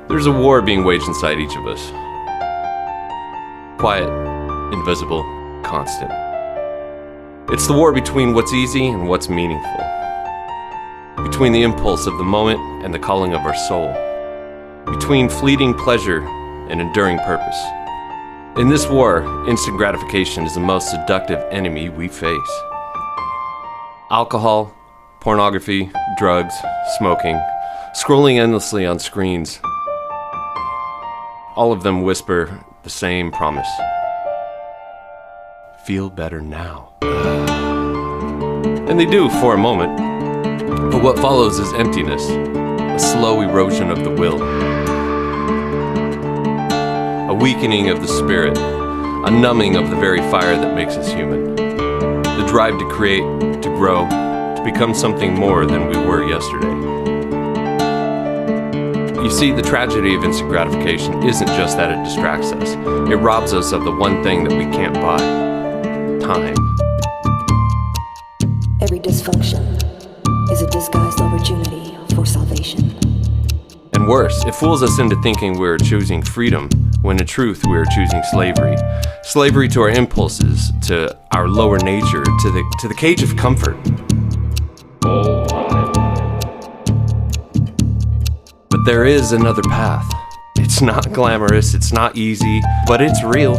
There's a war being waged inside each of us. Quiet, invisible, constant. It's the war between what's easy and what's meaningful. Between the impulse of the moment and the calling of our soul. Between fleeting pleasure and enduring purpose. In this war, instant gratification is the most seductive enemy we face. Alcohol, pornography, drugs, smoking, scrolling endlessly on screens. All of them whisper the same promise. Feel better now. And they do for a moment, but what follows is emptiness, a slow erosion of the will, a weakening of the spirit, a numbing of the very fire that makes us human, the drive to create, to grow, to become something more than we were yesterday. You see, the tragedy of instant gratification isn't just that it distracts us. It robs us of the one thing that we can't buy: time. Every dysfunction is a disguised opportunity for salvation. And worse, it fools us into thinking we're choosing freedom, when in truth we're choosing slavery. Slavery to our impulses, to our lower nature, to the cage of comfort. But there is another path. It's not glamorous, it's not easy, but it's real.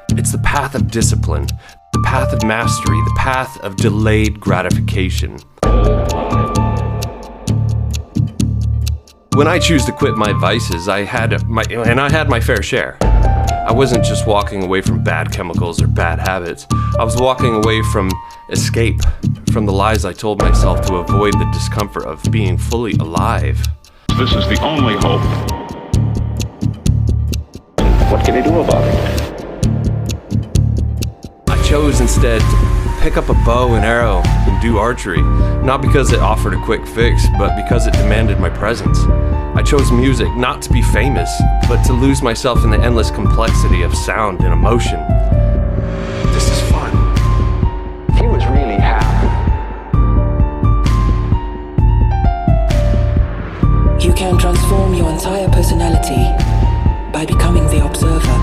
It's the path of discipline, the path of mastery, the path of delayed gratification. When I choose to quit my vices, I had my fair share. I wasn't just walking away from bad chemicals or bad habits. I was walking away from escape, from the lies I told myself to avoid the discomfort of being fully alive. This is the only hope. What can you do about it? I chose instead to pick up a bow and arrow and do archery, not because it offered a quick fix, but because it demanded my presence. I chose music not to be famous, but to lose myself in the endless complexity of sound and emotion. This is fun. He was really happy. You can transform your entire personality by becoming the observer.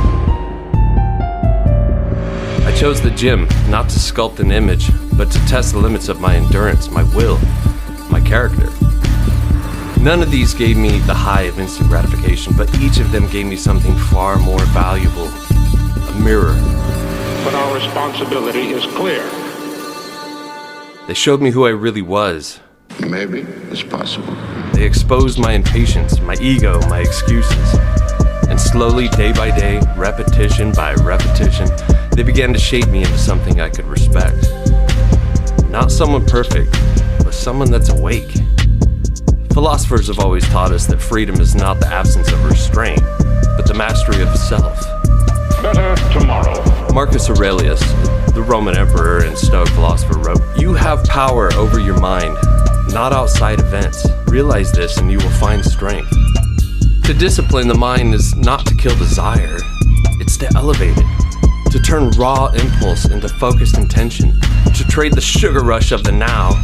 I chose the gym not to sculpt an image, but to test the limits of my endurance, my will, my character. None of these gave me the high of instant gratification, but each of them gave me something far more valuable: a mirror. But our responsibility is clear. They showed me who I really was. Maybe it's possible. They exposed my impatience, my ego, my excuses. And slowly, day by day, repetition by repetition, they began to shape me into something I could respect. Not someone perfect, but someone that's awake. Philosophers have always taught us that freedom is not the absence of restraint, but the mastery of self. Better tomorrow. Marcus Aurelius, the Roman emperor and Stoic philosopher, wrote, "You have power over your mind, not outside events. Realize this and you will find strength." To discipline the mind is not to kill desire, it's to elevate it. To turn raw impulse into focused intention. To trade the sugar rush of the now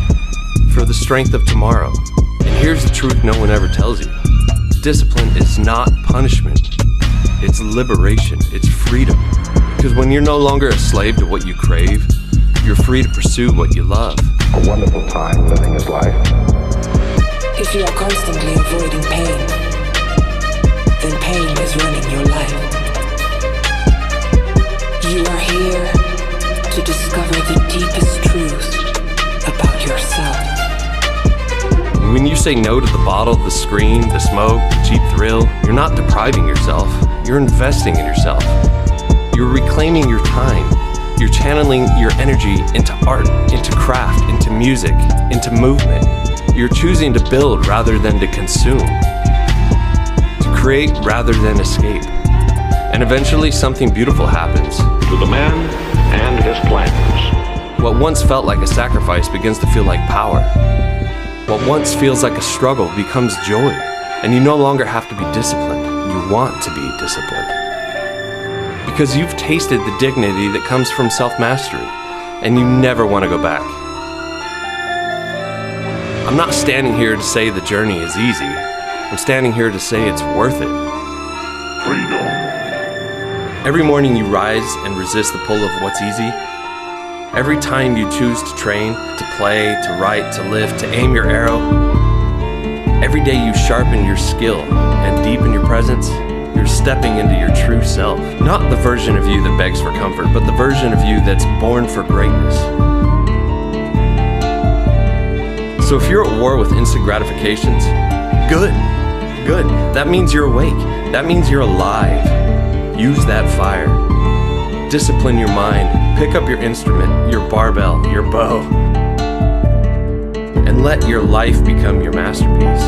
for the strength of tomorrow. And here's the truth no one ever tells you. Discipline is not punishment. It's liberation. It's freedom. Because when you're no longer a slave to what you crave, you're free to pursue what you love. A wonderful time living his life. If you are constantly avoiding pain, then pain is running your life. You are here to discover the deepest truth about yourself. When you say no to the bottle, the screen, the smoke, the cheap thrill, you're not depriving yourself. You're investing in yourself. You're reclaiming your time. You're channeling your energy into art, into craft, into music, into movement. You're choosing to build rather than to consume. To create rather than escape. And eventually something beautiful happens. To the man and his plans. What once felt like a sacrifice begins to feel like power. What once feels like a struggle becomes joy. And you no longer have to be disciplined. You want to be disciplined. Because you've tasted the dignity that comes from self-mastery, and you never want to go back. I'm not standing here to say the journey is easy. I'm standing here to say it's worth it. Freedom. Every morning you rise and resist the pull of what's easy. Every time you choose to train, to play, to write, to lift, to aim your arrow. Every day you sharpen your skill and deepen your presence. You're stepping into your true self. Not the version of you that begs for comfort, but the version of you that's born for greatness. So if you're at war with instant gratifications, good. That means you're awake. That means you're alive. Use that fire. Discipline your mind. Pick up your instrument, your barbell, your bow, and let your life become your masterpiece.